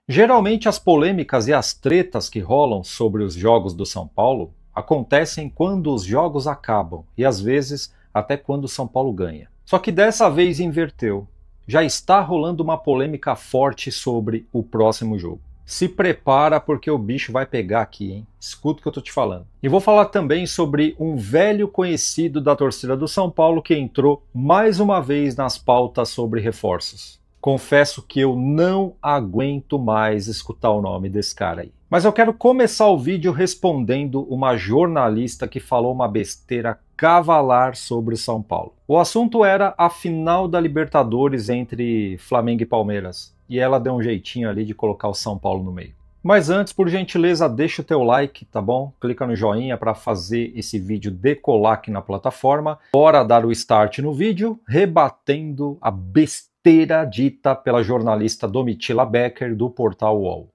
Geralmente as polêmicas e as tretas que rolam sobre os jogos do São Paulo acontecem quando os jogos acabam e às vezes até quando o São Paulo ganha. Só que dessa vez inverteu. Já está rolando uma polêmica forte sobre o próximo jogo. Se prepara porque o bicho vai pegar aqui, hein? Escuta o que eu tô te falando. E vou falar também sobre um velho conhecido da torcida do São Paulo que entrou mais uma vez nas pautas sobre reforços. Confesso que eu não aguento mais escutar o nome desse cara aí. Mas eu quero começar o vídeo respondendo uma jornalista que falou uma besteira cavalar sobre o São Paulo. O assunto era a final da Libertadores entre Flamengo e Palmeiras. E ela deu um jeitinho ali de colocar o São Paulo no meio. Mas antes, por gentileza, deixa o teu like, tá bom? Clica no joinha para fazer esse vídeo decolar aqui na plataforma. Bora dar o start no vídeo, rebatendo a besteira dita pela jornalista Domitila Becker do portal UOL.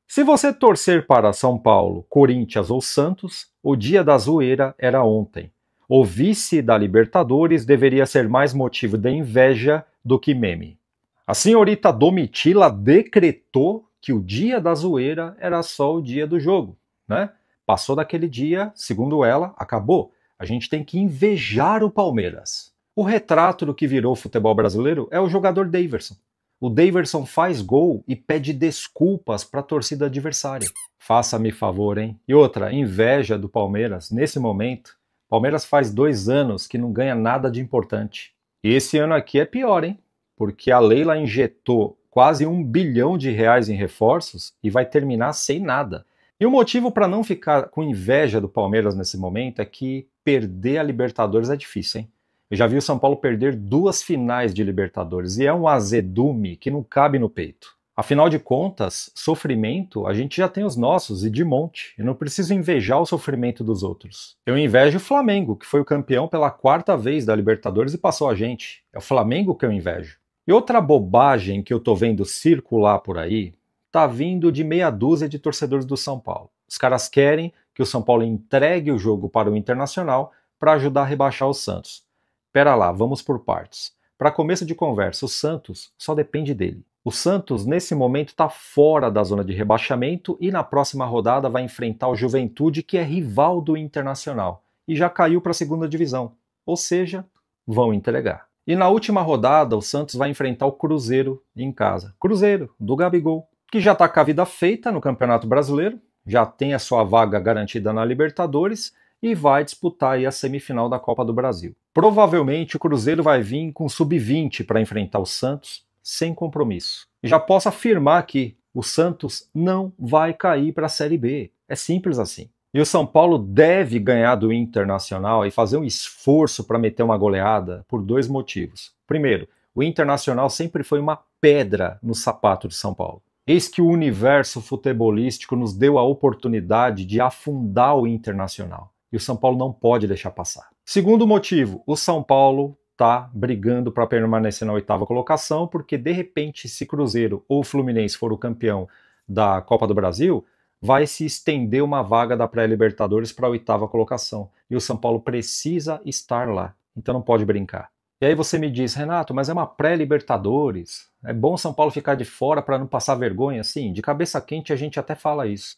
Se você torcer para São Paulo, Corinthians ou Santos, o dia da zoeira era ontem. O vice da Libertadores deveria ser mais motivo de inveja do que meme. A senhorita Domitila decretou que o dia da zoeira era só o dia do jogo, né? Passou daquele dia, segundo ela, acabou. A gente tem que invejar o Palmeiras. O retrato do que virou o futebol brasileiro é o jogador Daverson. O Daverson faz gol e pede desculpas para a torcida adversária. Faça-me favor, hein? E outra, inveja do Palmeiras, nesse momento. Palmeiras faz 2 anos que não ganha nada de importante. E esse ano aqui é pior, hein? Porque a Leila injetou quase R$ 1 bilhão em reforços e vai terminar sem nada. E o motivo para não ficar com inveja do Palmeiras nesse momento é que perder a Libertadores é difícil, hein? Eu já vi o São Paulo perder 2 finais de Libertadores e é um azedume que não cabe no peito. Afinal de contas, sofrimento a gente já tem os nossos e de monte. Eu não preciso invejar o sofrimento dos outros. Eu invejo o Flamengo, que foi o campeão pela 4ª vez da Libertadores e passou a gente. É o Flamengo que eu invejo. E outra bobagem que eu tô vendo circular por aí tá vindo de meia dúzia de torcedores do São Paulo. Os caras querem que o São Paulo entregue o jogo para o Internacional para ajudar a rebaixar o Santos. Pera lá, vamos por partes. Para começo de conversa, o Santos só depende dele. O Santos, nesse momento, está fora da zona de rebaixamento e na próxima rodada vai enfrentar o Juventude, que é rival do Internacional, e já caiu para a 2ª divisão. Ou seja, vão entregar. E na última rodada, o Santos vai enfrentar o Cruzeiro em casa. Cruzeiro, do Gabigol, que já está com a vida feita no Campeonato Brasileiro, já tem a sua vaga garantida na Libertadores e vai disputar aí a semifinal da Copa do Brasil. Provavelmente o Cruzeiro vai vir com sub-20 para enfrentar o Santos, sem compromisso. E já posso afirmar que o Santos não vai cair para a Série B. É simples assim. E o São Paulo deve ganhar do Internacional e fazer um esforço para meter uma goleada por 2 motivos. Primeiro, o Internacional sempre foi uma pedra no sapato de São Paulo. Eis que o universo futebolístico nos deu a oportunidade de afundar o Internacional. E o São Paulo não pode deixar passar. Segundo motivo, o São Paulo está brigando para permanecer na 8ª colocação, porque de repente, se Cruzeiro ou Fluminense for o campeão da Copa do Brasil, vai se estender uma vaga da pré-Libertadores para a 8ª colocação. E o São Paulo precisa estar lá. Então não pode brincar. E aí você me diz, Renato, mas é uma pré-Libertadores. É bom São Paulo ficar de fora para não passar vergonha? Sim, de cabeça quente a gente até fala isso.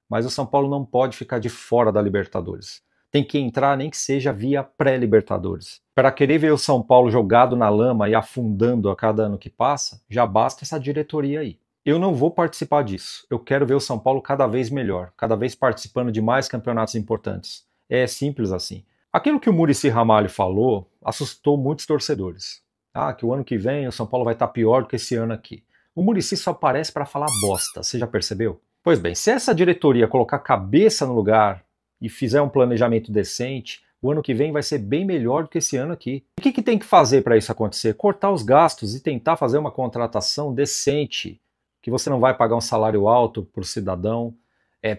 Mas o São Paulo não pode ficar de fora da Libertadores. Tem que entrar nem que seja via pré-Libertadores. Para querer ver o São Paulo jogado na lama e afundando a cada ano que passa, já basta essa diretoria aí. Eu não vou participar disso. Eu quero ver o São Paulo cada vez melhor, cada vez participando de mais campeonatos importantes. É simples assim. Aquilo que o Muricy Ramalho falou assustou muitos torcedores. Que o ano que vem o São Paulo vai estar pior do que esse ano aqui. O Muricy só aparece para falar bosta, você já percebeu? Pois bem, se essa diretoria colocar a cabeça no lugar e fizer um planejamento decente, o ano que vem vai ser bem melhor do que esse ano aqui. O que tem que fazer para isso acontecer? Cortar os gastos e tentar fazer uma contratação decente, que você não vai pagar um salário alto por cidadão,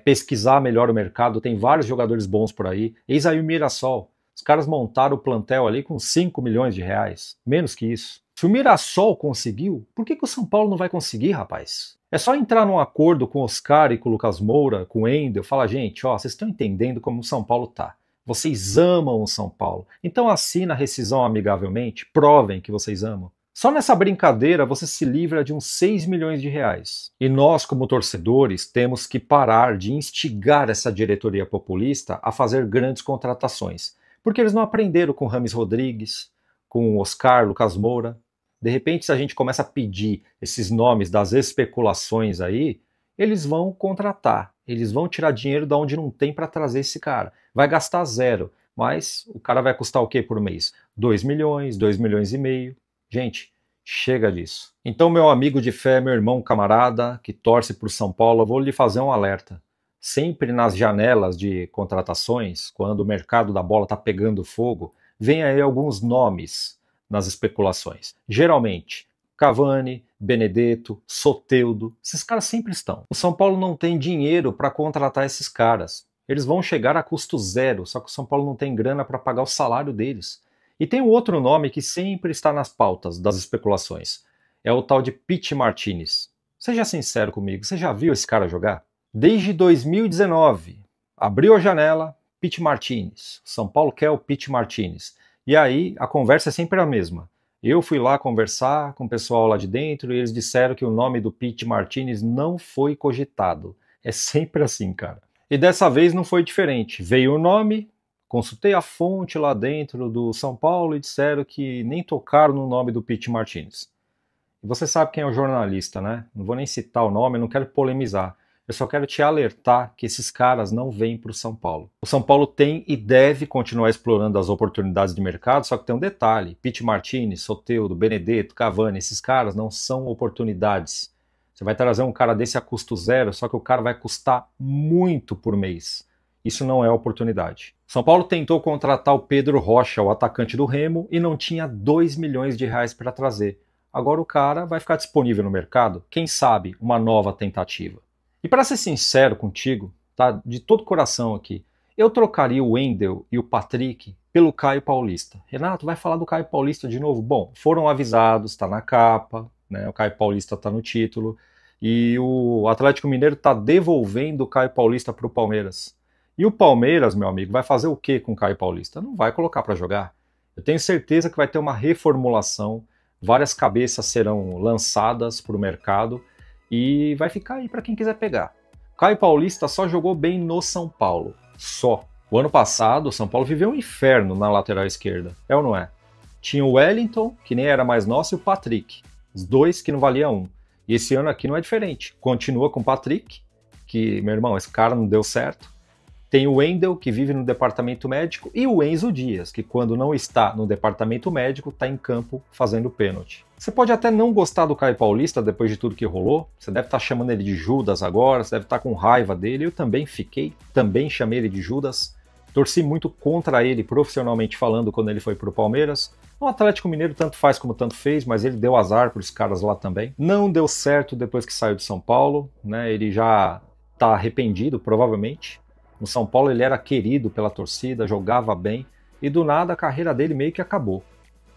pesquisar melhor o mercado, tem vários jogadores bons por aí. Eis aí o Mirassol. Os caras montaram o plantel ali com 5 milhões de reais, menos que isso. Se o Mirassol conseguiu, por que o São Paulo não vai conseguir, rapaz? É só entrar num acordo com o Oscar e com o Lucas Moura, com o Endel, falar, gente, vocês estão entendendo como o São Paulo tá. Vocês amam o São Paulo. Então assina a rescisão amigavelmente, provem que vocês amam. Só nessa brincadeira você se livra de uns 6 milhões de reais. E nós, como torcedores, temos que parar de instigar essa diretoria populista a fazer grandes contratações. Porque eles não aprenderam com Rames Rodrigues, com Oscar, Lucas Moura. De repente, se a gente começa a pedir esses nomes das especulações aí, eles vão contratar. Eles vão tirar dinheiro de onde não tem para trazer esse cara. Vai gastar zero, mas o cara vai custar o quê por mês? 2 milhões, 2 milhões e meio. Gente, chega disso. Então, meu amigo de fé, meu irmão camarada, que torce por São Paulo, eu vou lhe fazer um alerta. Sempre nas janelas de contratações, quando o mercado da bola está pegando fogo, vem aí alguns nomes nas especulações. Geralmente, Cavani, Benedetto, Soteldo, esses caras sempre estão. O São Paulo não tem dinheiro para contratar esses caras. Eles vão chegar a custo zero, só que o São Paulo não tem grana para pagar o salário deles. E tem um outro nome que sempre está nas pautas das especulações. É o tal de Pity Martinez. Seja sincero comigo, você já viu esse cara jogar? Desde 2019, abriu a janela, Pity Martinez. São Paulo quer o Pity Martinez. E aí a conversa é sempre a mesma. Eu fui lá conversar com o pessoal lá de dentro e eles disseram que o nome do Pity Martinez não foi cogitado. É sempre assim, cara. E dessa vez não foi diferente. Veio o nome, consultei a fonte lá dentro do São Paulo e disseram que nem tocaram no nome do Pity Martinez. E você sabe quem é o jornalista, né? Não vou nem citar o nome, não quero polemizar. Eu só quero te alertar que esses caras não vêm para o São Paulo. O São Paulo tem e deve continuar explorando as oportunidades de mercado, só que tem um detalhe. Pity Martinez, Soteldo, Benedetto, Cavani, esses caras não são oportunidades. Você vai trazer um cara desse a custo zero, só que o cara vai custar muito por mês. Isso não é oportunidade. São Paulo tentou contratar o Pedro Rocha, o atacante do Remo, e não tinha 2 milhões de reais para trazer. Agora o cara vai ficar disponível no mercado? Quem sabe uma nova tentativa. E para ser sincero contigo, tá, de todo coração aqui, eu trocaria o Wendel e o Patrick pelo Caio Paulista. Renato, vai falar do Caio Paulista de novo? Bom, foram avisados, está na capa, né, o Caio Paulista está no título, e o Atlético Mineiro está devolvendo o Caio Paulista para o Palmeiras. E o Palmeiras, meu amigo, vai fazer o que com o Caio Paulista? Não vai colocar para jogar. Eu tenho certeza que vai ter uma reformulação, várias cabeças serão lançadas para o mercado, e vai ficar aí para quem quiser pegar. Caio Paulista só jogou bem no São Paulo. Só. O ano passado, o São Paulo viveu um inferno na lateral esquerda. É ou não é? Tinha o Wellington, que nem era mais nosso, e o Patrick. Os dois que não valia um. E esse ano aqui não é diferente. Continua com o Patrick, que, meu irmão, esse cara não deu certo. Tem o Wendel, que vive no departamento médico, e o Enzo Dias, que quando não está no departamento médico, está em campo fazendo pênalti. Você pode até não gostar do Caio Paulista depois de tudo que rolou, você deve estar chamando ele de Judas agora, você deve estar com raiva dele, eu também fiquei, também chamei ele de Judas, torci muito contra ele profissionalmente falando quando ele foi pro Palmeiras. O Atlético Mineiro tanto faz como tanto fez, mas ele deu azar pros caras lá também. Não deu certo depois que saiu de São Paulo, né? Ele já está arrependido, provavelmente. No São Paulo ele era querido pela torcida, jogava bem, e do nada a carreira dele meio que acabou.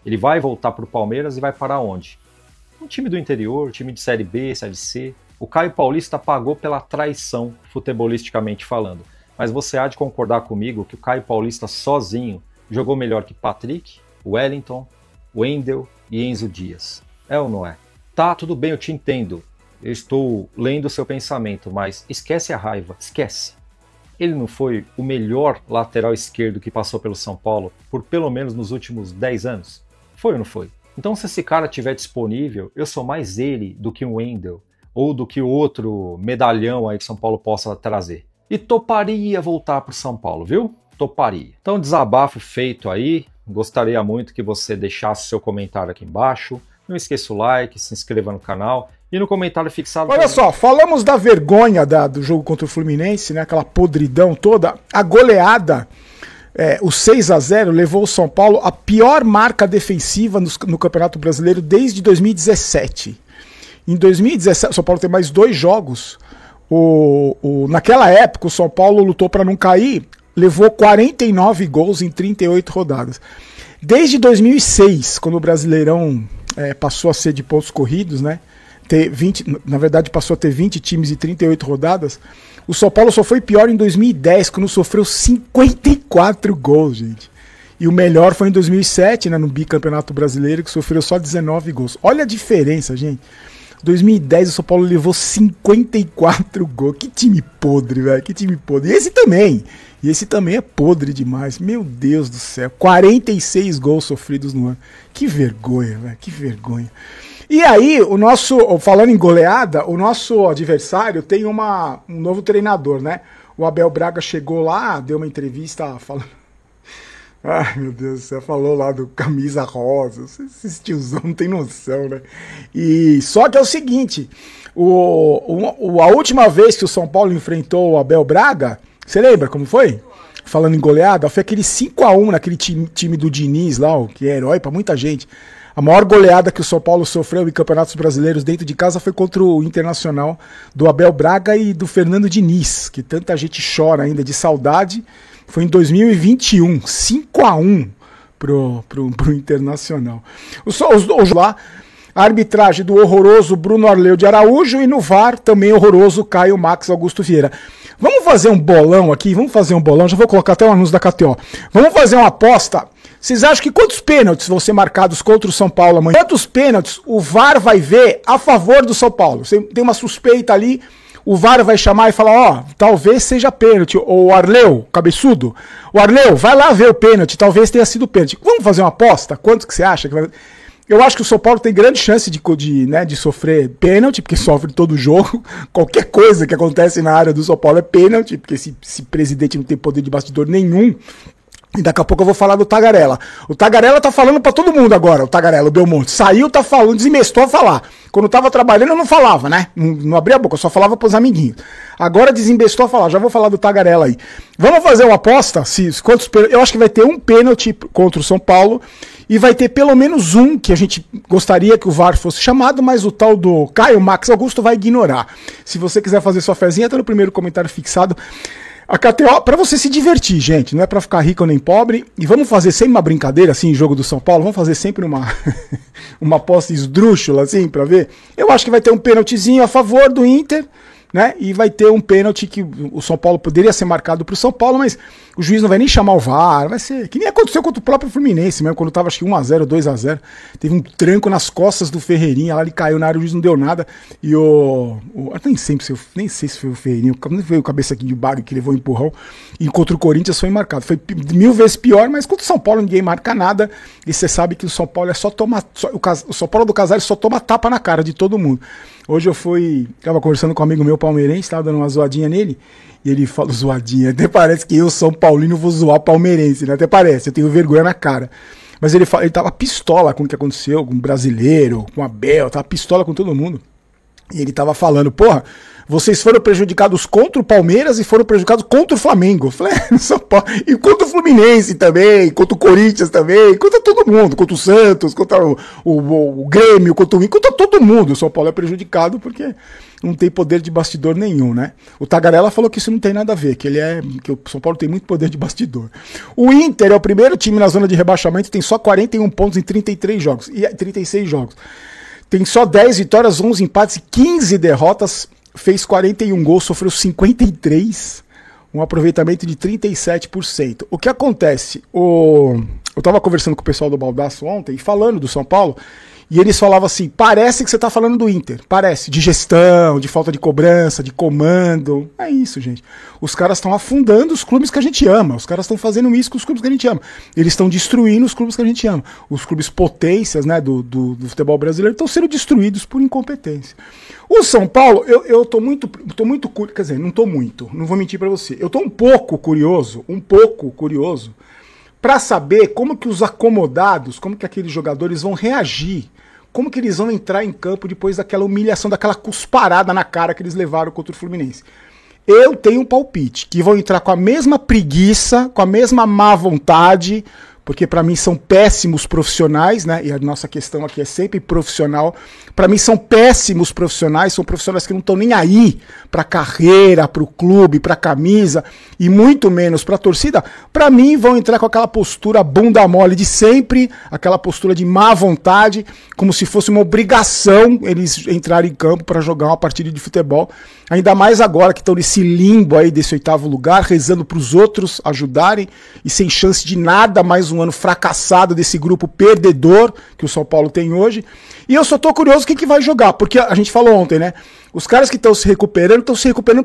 Ele vai voltar para o Palmeiras e vai parar onde? Um time do interior, time de Série B, Série C. O Caio Paulista pagou pela traição, futebolisticamente falando. Mas você há de concordar comigo que o Caio Paulista sozinho jogou melhor que Patrick, Wellington, Wendel e Enzo Dias. É ou não é? Tá, tudo bem, eu te entendo. Eu estou lendo o seu pensamento, mas esquece a raiva, esquece. Ele não foi o melhor lateral esquerdo que passou pelo São Paulo por pelo menos nos últimos 10 anos? Foi ou não foi? Então se esse cara estiver disponível, eu sou mais ele do que um Wendel ou do que outro medalhão aí que São Paulo possa trazer. E toparia voltar para o São Paulo, viu? Toparia. Então desabafo feito aí, gostaria muito que você deixasse seu comentário aqui embaixo. Não esqueça o like, se inscreva no canal e no comentário fixado... Olha só, falamos da vergonha do jogo contra o Fluminense, né? Aquela podridão toda. A goleada, o 6-0, levou o São Paulo à pior marca defensiva no Campeonato Brasileiro desde 2017. Em 2017, o São Paulo tem mais 2 jogos. Naquela época, o São Paulo lutou para não cair, levou 49 gols em 38 rodadas. Desde 2006, quando o Brasileirão passou a ser de pontos corridos, né? Na verdade passou a ter 20 times e 38 rodadas, o São Paulo só foi pior em 2010, quando sofreu 54 gols, gente. E o melhor foi em 2007, né, no bicampeonato brasileiro, que sofreu só 19 gols. Olha a diferença, gente. 2010 o São Paulo levou 54 gols. Que time podre, velho. Que time podre. E esse também. E esse também é podre demais. Meu Deus do céu. 46 gols sofridos no ano. Que vergonha, velho. Que vergonha. E aí, falando em goleada, o nosso adversário tem um novo treinador, né? O Abel Braga chegou lá, deu uma entrevista falando... Ai, meu Deus do céu, falou lá do camisa rosa, esses tiozão não tem noção, né? E só que é o seguinte, a última vez que o São Paulo enfrentou o Abel Braga, você lembra como foi? Falando em goleada, foi aquele 5-1 naquele time do Diniz lá, que é herói pra muita gente. A maior goleada que o São Paulo sofreu em campeonatos brasileiros dentro de casa foi contra o Internacional do Abel Braga e do Fernando Diniz, que tanta gente chora ainda de saudade. Foi em 2021, 5-1 pro Internacional. Os lá, a arbitragem do horroroso Bruno Arleu de Araújo e no VAR também horroroso Caio Max Augusto Vieira. Vamos fazer um bolão aqui, já vou colocar até o anúncio da KTO. Vamos fazer uma aposta. Vocês acham que quantos pênaltis vão ser marcados contra o São Paulo amanhã? Quantos pênaltis o VAR vai ver a favor do São Paulo? Você tem uma suspeita ali, o VAR vai chamar e falar, talvez seja pênalti. O Arleu, cabeçudo, o Arleu, vai lá ver o pênalti, talvez tenha sido pênalti. Vamos fazer uma aposta? Quanto que você acha que vai... Eu acho que o São Paulo tem grande chance de sofrer pênalti, porque sofre todo jogo. Qualquer coisa que acontece na área do São Paulo é pênalti, porque esse presidente não tem poder de bastidor nenhum. E daqui a pouco eu vou falar do Tagarela. O Tagarela tá falando pra todo mundo agora, o Belmonte. Saiu, tá falando, desemestou a falar. Quando eu tava trabalhando eu não falava, né? Não abria a boca, eu só falava pros amiguinhos. Agora desembestou a falar, já vou falar do Tagarela aí. Vamos fazer uma aposta? Eu acho que vai ter um pênalti contra o São Paulo e vai ter pelo menos um que a gente gostaria que o VAR fosse chamado, mas o tal do Caio Max Augusto vai ignorar. Se você quiser fazer sua fezinha, tá no primeiro comentário fixado. A KTO, pra você se divertir, gente, não é pra ficar rico nem pobre. E vamos fazer sempre uma brincadeira, assim, em jogo do São Paulo. Vamos fazer sempre uma aposta esdrúxula, assim, pra ver. Eu acho que vai ter um pênaltizinho a favor do Inter, né? E vai ter um pênalti que o São Paulo poderia ser marcado pro São Paulo, mas o juiz não vai nem chamar o VAR. Vai ser que nem aconteceu contra o próprio Fluminense mesmo, quando tava acho que 1-0, 2-0. Teve um tranco nas costas do Ferreirinha, lá ele caiu na área, o juiz não deu nada. E nem sei se foi o Ferreirinha, não foi o cabeça aqui de baga que levou o empurrão. E contra o Corinthians foi marcado. Foi 1000 vezes pior, mas contra o São Paulo ninguém marca nada. E você sabe que o São Paulo é só tomar. O São Paulo do Casares só toma tapa na cara de todo mundo. Hoje eu tava conversando com um amigo meu palmeirense, tava dando uma zoadinha nele, e ele falou, zoadinha, até parece que eu, São Paulino, vou zoar palmeirense, né? Até parece, eu tenho vergonha na cara. Mas ele tava pistola com o que aconteceu, com o brasileiro, com a Abel, tava pistola com todo mundo. E ele tava falando, porra, vocês foram prejudicados contra o Palmeiras e foram prejudicados contra o Flamengo. Eu falei, São Paulo. E contra o Fluminense também, contra o Corinthians também, contra todo mundo, contra o Santos, contra o Grêmio, contra todo mundo. O São Paulo é prejudicado porque não tem poder de bastidor nenhum, né? O Tagarela falou que isso não tem nada a ver, que o São Paulo tem muito poder de bastidor. O Inter é o primeiro time na zona de rebaixamento, tem só 41 pontos em 36 jogos. Tem só 10 vitórias, 11 empates e 15 derrotas. Fez 41 gols, sofreu 53, um aproveitamento de 37%. O que acontece? Eu estava conversando com o pessoal do Baldaço ontem, falando do São Paulo, e eles falavam assim, parece que você está falando do Inter, parece, de gestão, de falta de cobrança, de comando. É isso, gente. Os caras estão afundando os clubes que a gente ama, os caras estão fazendo isso com os clubes que a gente ama. Eles estão destruindo os clubes que a gente ama. Os clubes potências, né, do futebol brasileiro estão sendo destruídos por incompetência. O São Paulo, eu tô muito curioso, quer dizer, não vou mentir pra você, eu tô um pouco curioso pra saber como que os acomodados, como que aqueles jogadores vão reagir, como que eles vão entrar em campo depois daquela humilhação, daquela cusparada na cara que eles levaram contra o Fluminense. Eu tenho um palpite, que vão entrar com a mesma preguiça, com a mesma má vontade, porque para mim são péssimos profissionais, né? E a nossa questão aqui é sempre profissional. Para mim são péssimos profissionais, são profissionais que não estão nem aí para a carreira, para o clube, para a camisa e muito menos para a torcida. Para mim vão entrar com aquela postura bunda mole de sempre, aquela postura de má vontade, como se fosse uma obrigação eles entrarem em campo para jogar uma partida de futebol. Ainda mais agora que estão nesse limbo aí desse 8º lugar, rezando para os outros ajudarem e sem chance de nada, mais um ano fracassado desse grupo perdedor que o São Paulo tem hoje. E eu só tô curioso quem que vai jogar, porque a gente falou ontem, né? Os caras que estão se recuperando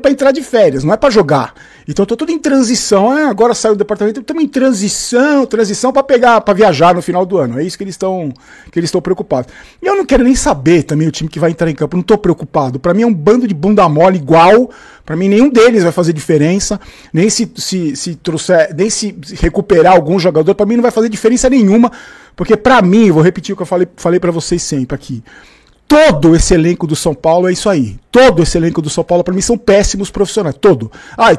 para entrar de férias, não é para jogar. Então tô tudo em transição. Agora saiu do departamento, estamos em transição para viajar no final do ano. É isso que eles estão preocupados. E eu não quero nem saber também o time que vai entrar em campo, não tô preocupado. Para mim é um bando de bunda mole igual. Para mim nenhum deles vai fazer diferença, nem se trouxer, nem se recuperar algum jogador, para mim não vai fazer diferença nenhuma, porque para mim, eu vou repetir o que eu falei para vocês sempre aqui. Todo esse elenco do São Paulo é isso aí. Todo esse elenco do São Paulo, pra mim, são péssimos profissionais. Todo.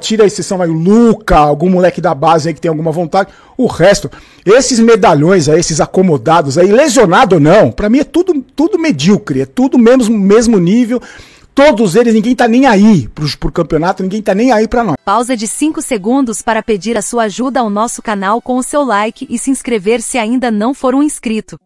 Tira a exceção, vai o Luca, algum moleque da base aí que tem alguma vontade. O resto, esses medalhões aí, esses acomodados aí, lesionado ou não, pra mim é tudo medíocre, é tudo mesmo nível. Todos eles, ninguém tá nem aí pro campeonato, ninguém tá nem aí pra nós. Pausa de 5 segundos para pedir a sua ajuda ao nosso canal com o seu like e se inscrever se ainda não for um inscrito.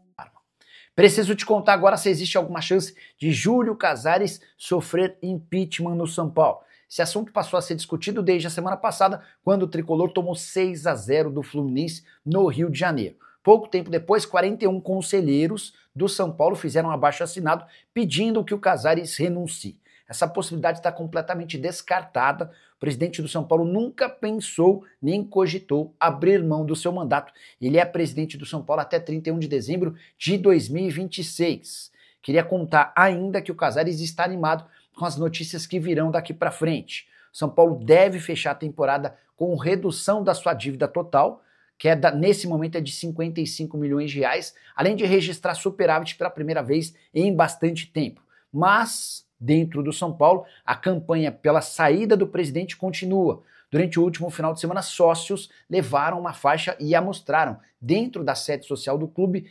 Preciso te contar agora se existe alguma chance de Júlio Casares sofrer impeachment no São Paulo. Esse assunto passou a ser discutido desde a semana passada, quando o Tricolor tomou 6-0 do Fluminense no Rio de Janeiro. Pouco tempo depois, 41 conselheiros do São Paulo fizeram um abaixo-assinado pedindo que o Casares renuncie. Essa possibilidade está completamente descartada. O presidente do São Paulo nunca pensou nem cogitou abrir mão do seu mandato. Ele é presidente do São Paulo até 31 de dezembro de 2026. Queria contar ainda que o Casares está animado com as notícias que virão daqui para frente. O São Paulo deve fechar a temporada com redução da sua dívida total, que nesse momento é de 55 milhões de reais, além de registrar superávit pela primeira vez em bastante tempo. Mas dentro do São Paulo, a campanha pela saída do presidente continua. Durante o último final de semana, sócios levaram uma faixa e a mostraram dentro da sede social do clube,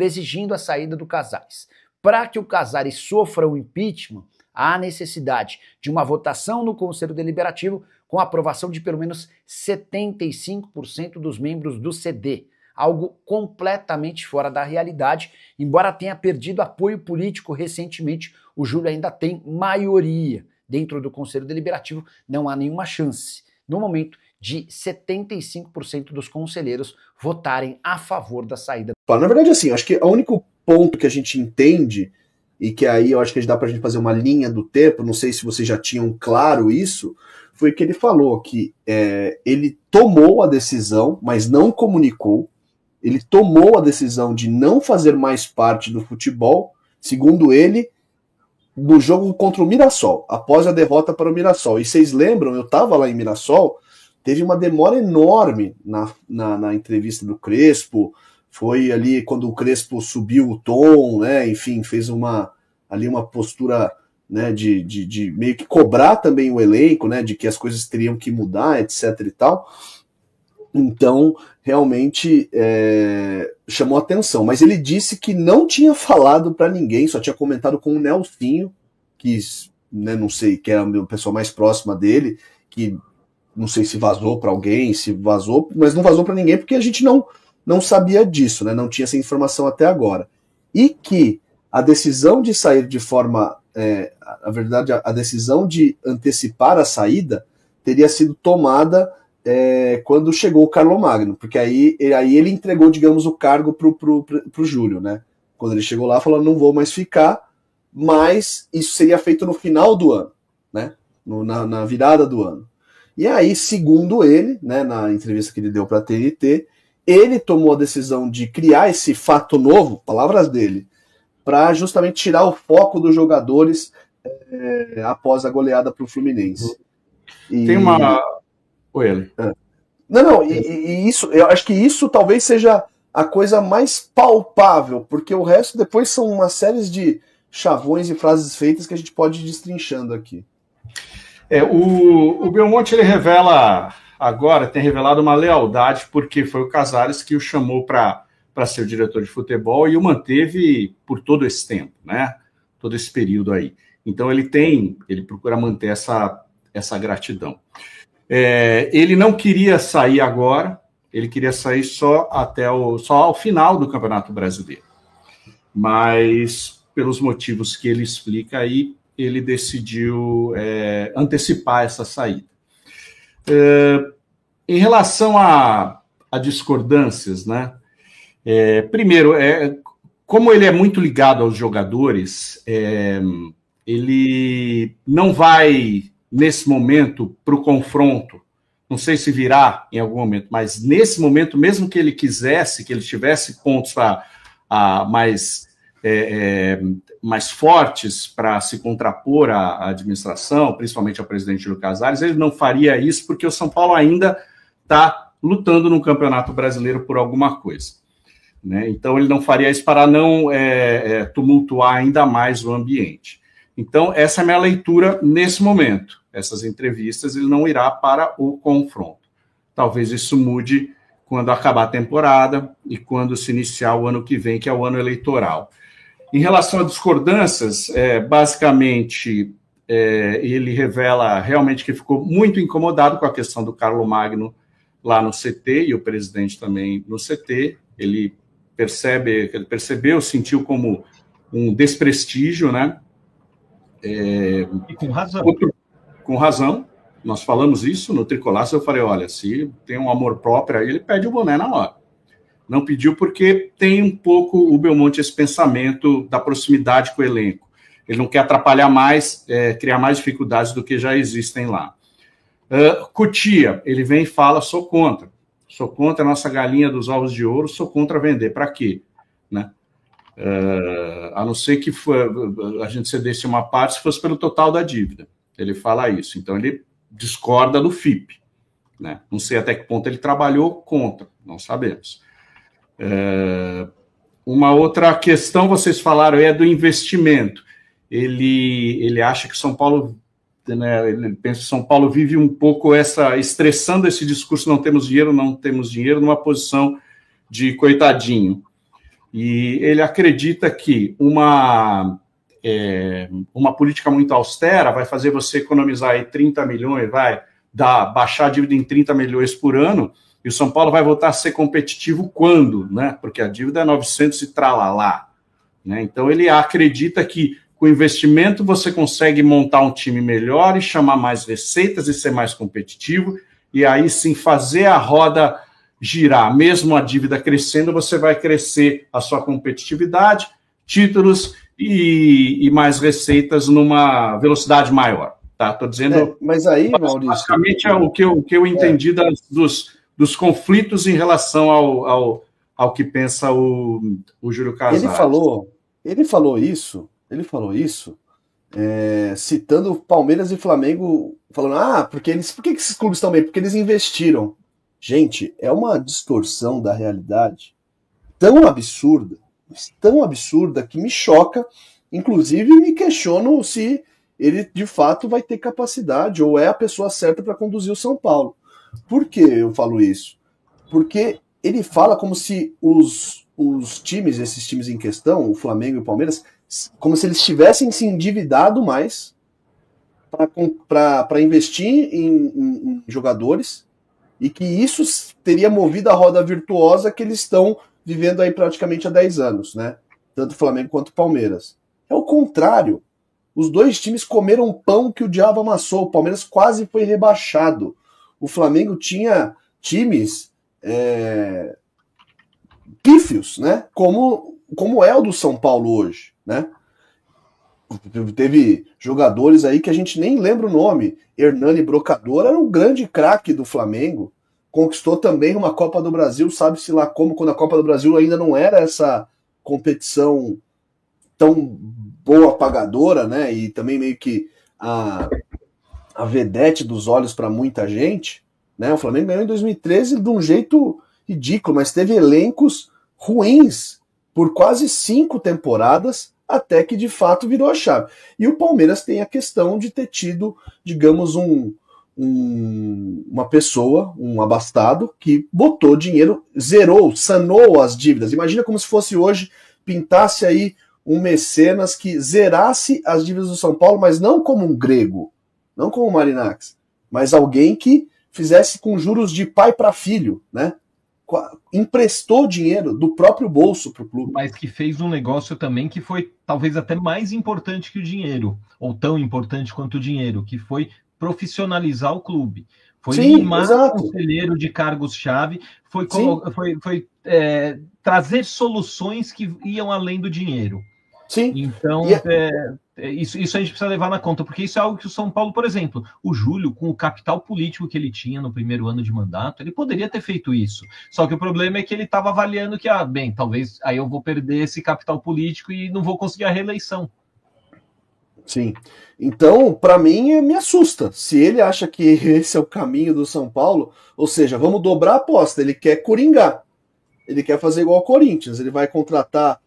exigindo a saída do Casares. Para que o Casares sofra o impeachment, há necessidade de uma votação no Conselho Deliberativo com a aprovação de pelo menos 75% dos membros do CD. Algo completamente fora da realidade. Embora tenha perdido apoio político recentemente, o Júlio ainda tem maioria. Dentro do Conselho Deliberativo não há nenhuma chance, no momento, de 75% dos conselheiros votarem a favor da saída. Na verdade, assim, acho que o único ponto que a gente entende, e que aí eu acho que dá pra gente fazer uma linha do tempo, não sei se vocês já tinham claro isso, foi que ele falou que ele tomou a decisão, mas não comunicou. Ele tomou a decisão de não fazer mais parte do futebol, segundo ele, no jogo contra o Mirassol, após a derrota para o Mirassol. E vocês lembram, eu estava lá em Mirassol, teve uma demora enorme na entrevista do Crespo, foi ali quando o Crespo subiu o tom, né, enfim, fez uma postura, né, de meio que cobrar também o elenco, né, de que as coisas teriam que mudar, etc e tal. Então, realmente chamou atenção. Mas ele disse que não tinha falado para ninguém, só tinha comentado com o Nelsinho, que, né, não sei, que era a pessoa mais próxima dele, que não sei se vazou para alguém, se vazou, mas não vazou para ninguém porque a gente não sabia disso, né, não tinha essa informação até agora. E que a decisão de sair de forma, na verdade, a decisão de antecipar a saída teria sido tomada quando chegou o Carlomagno, porque aí ele entregou, digamos, o cargo pro Júlio, né? Quando ele chegou lá, falou, não vou mais ficar, mas isso seria feito no final do ano, né? Na virada do ano. E aí, segundo ele, né, na entrevista que ele deu para a TNT, ele tomou a decisão de criar esse fato novo, palavras dele, para justamente tirar o foco dos jogadores após a goleada para o Fluminense. Tem uma... Oi, Eli. Não, e isso, eu acho que isso talvez seja a coisa mais palpável, porque o resto depois são uma série de chavões e frases feitas que a gente pode ir destrinchando aqui. O Belmonte, ele revela agora, tem revelado uma lealdade, porque foi o Casares que o chamou para ser o diretor de futebol e o manteve por todo esse tempo, né? Todo esse período aí. Então ele procura manter essa gratidão. Ele não queria sair agora, ele queria sair só ao final do Campeonato Brasileiro. Mas, pelos motivos que ele explica aí, ele decidiu antecipar essa saída. Em relação a discordâncias, né? Primeiro, como ele é muito ligado aos jogadores, ele não vai, nesse momento, para o confronto. Não sei se virá em algum momento, mas nesse momento, mesmo que ele quisesse, que ele tivesse pontos mais fortes para se contrapor à administração, principalmente ao presidente Júlio Casares, ele não faria isso porque o São Paulo ainda está lutando no Campeonato Brasileiro por alguma coisa, né? Então ele não faria isso para não tumultuar ainda mais o ambiente. Então essa é a minha leitura nesse momento. Essas entrevistas ele não irá para o confronto. Talvez isso mude quando acabar a temporada e quando se iniciar o ano que vem, que é o ano eleitoral. Em relação a discordâncias, basicamente, ele revela realmente que ficou muito incomodado com a questão do Carlo Magno lá no CT, e o presidente também no CT. Ele percebeu, sentiu como um desprestígio, né? E com razão. Com razão. Nós falamos isso no Tricolaço, eu falei, olha, se tem um amor próprio aí, ele pede o boné na hora. Não pediu porque tem um pouco o Belmonte esse pensamento da proximidade com o elenco. Ele não quer atrapalhar mais, criar mais dificuldades do que já existem lá. Cotia, ele vem e fala, sou contra a nossa galinha dos ovos de ouro, sou contra vender. Para quê? Né? A não ser que a gente cedesse uma parte se fosse pelo total da dívida. Ele fala isso. Então, ele discorda do FIP. Né? Não sei até que ponto ele trabalhou contra, não sabemos. Uma outra questão, vocês falaram, é do investimento. Ele acha que São Paulo, né, ele pensa que São Paulo vive um pouco estressando esse discurso, não temos dinheiro, numa posição de coitadinho. E ele acredita que uma política muito austera vai fazer você economizar aí 30 milhões, baixar a dívida em 30 milhões por ano, e o São Paulo vai voltar a ser competitivo quando? Né? Porque a dívida é 900 e tralalá. Né? Então ele acredita que com investimento você consegue montar um time melhor e chamar mais receitas e ser mais competitivo, e aí sim fazer a roda girar. Mesmo a dívida crescendo, você vai crescer a sua competitividade, títulos e mais receitas numa velocidade maior. Tá? Tô dizendo. Mas aí, Maurício. Basicamente é o que eu entendi dos conflitos em relação ao que pensa o Júlio Casares. Ele falou isso, citando Palmeiras e Flamengo, falando, por que esses clubes estão bem? Porque eles investiram. Gente, é uma distorção da realidade tão absurda que me choca, inclusive me questiono se ele de fato vai ter capacidade ou é a pessoa certa para conduzir o São Paulo. Por que eu falo isso? Porque ele fala como se os times, esses times em questão, o Flamengo e o Palmeiras, como se eles tivessem se endividado mais para investir em jogadores e que isso teria movido a roda virtuosa que eles estão vivendo aí praticamente há 10 anos, né? Tanto o Flamengo quanto o Palmeiras. É o contrário. Os dois times comeram um pão que o diabo amassou. O Palmeiras quase foi rebaixado. O Flamengo tinha times pífios, né? Como é o do São Paulo hoje, né? Teve jogadores aí que a gente nem lembra o nome. Hernani Brocador era um grande craque do Flamengo. Conquistou também uma Copa do Brasil, sabe-se lá como, quando a Copa do Brasil ainda não era essa competição tão boa pagadora, né? E também meio que a vedete dos olhos para muita gente, né? O Flamengo ganhou em 2013 de um jeito ridículo, mas teve elencos ruins por quase 5 temporadas, até que de fato virou a chave. E o Palmeiras tem a questão de ter tido, digamos, uma pessoa, um abastado, que botou dinheiro, sanou as dívidas. Imagina como se fosse hoje, pintasse aí um mecenas que zerasse as dívidas do São Paulo, mas não como um grego, não como o Marinax, mas alguém que fizesse com juros de pai para filho, né? emprestou dinheiro do próprio bolso para o clube. Mas que fez um negócio também que foi talvez até mais importante que o dinheiro, ou tão importante quanto o dinheiro, que foi profissionalizar o clube. Foi limar o conselheiro de cargos-chave, foi trazer soluções que iam além do dinheiro. Sim. Então, isso a gente precisa levar na conta, porque isso é algo que o São Paulo, por exemplo, o Júlio, com o capital político que ele tinha no primeiro ano de mandato, ele poderia ter feito isso. Só que o problema é que ele estava avaliando que, talvez aí eu vou perder esse capital político e não vou conseguir a reeleição. Sim. Então, para mim, me assusta. Se ele acha que esse é o caminho do São Paulo, ou seja, vamos dobrar a aposta. Ele quer coringar. Ele quer fazer igual ao Corinthians. Ele vai contratar,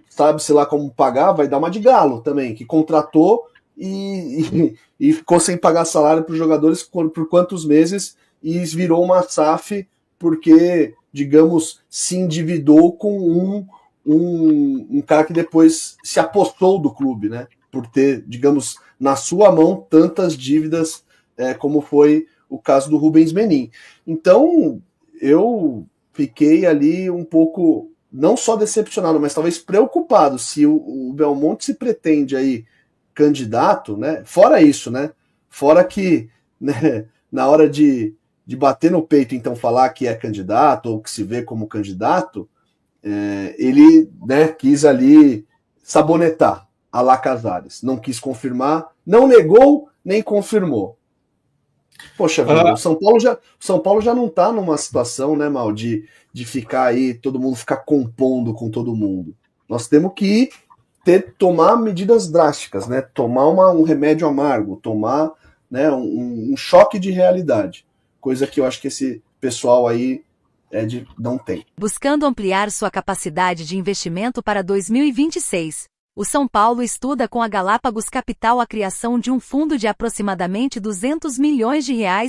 sabe-se lá como pagar, vai dar uma de Galo também, que contratou e ficou sem pagar salário para os jogadores por quantos meses e virou uma SAF porque, digamos, se endividou com um cara que depois se apossou do clube, né? Por ter, digamos, na sua mão tantas dívidas como foi o caso do Rubens Menin. Então, eu fiquei ali um pouco, não só decepcionado, mas talvez preocupado se o Belmonte se pretende aí candidato, né? Fora isso, né? Fora que, né, na hora de bater no peito, então, falar que é candidato ou que se vê como candidato, ele, né, quis ali sabonetar a lá Casares. Não quis confirmar, não negou, nem confirmou. Poxa vida, o São Paulo já não tá numa situação, né, Mal, de ficar aí, todo mundo ficar compondo com todo mundo. Nós temos que tomar medidas drásticas, né? Tomar um remédio amargo, tomar, né, um choque de realidade. Coisa que eu acho que esse pessoal aí não tem. Buscando ampliar sua capacidade de investimento para 2026. O São Paulo estuda com a Galápagos Capital a criação de um fundo de aproximadamente R$200 milhões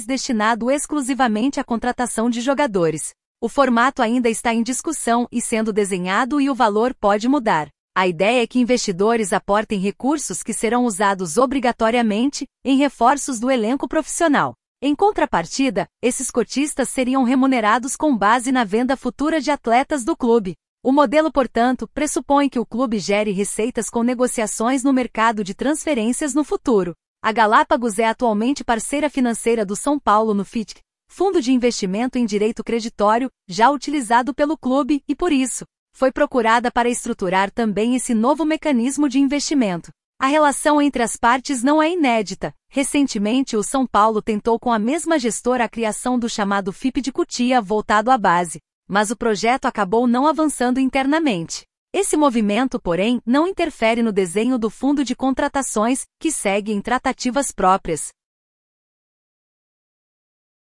destinado exclusivamente à contratação de jogadores. O formato ainda está em discussão e sendo desenhado e o valor pode mudar. A ideia é que investidores aportem recursos que serão usados obrigatoriamente em reforços do elenco profissional. Em contrapartida, esses cotistas seriam remunerados com base na venda futura de atletas do clube. O modelo, portanto, pressupõe que o clube gere receitas com negociações no mercado de transferências no futuro. A Galápagos é atualmente parceira financeira do São Paulo no FIT, Fundo de Investimento em Direito Creditório, já utilizado pelo clube e, por isso, foi procurada para estruturar também esse novo mecanismo de investimento. A relação entre as partes não é inédita. Recentemente, o São Paulo tentou com a mesma gestora a criação do chamado FIP de Cotia voltado à base. Mas o projeto acabou não avançando internamente. Esse movimento, porém, não interfere no desenho do fundo de contratações, que segue em tratativas próprias.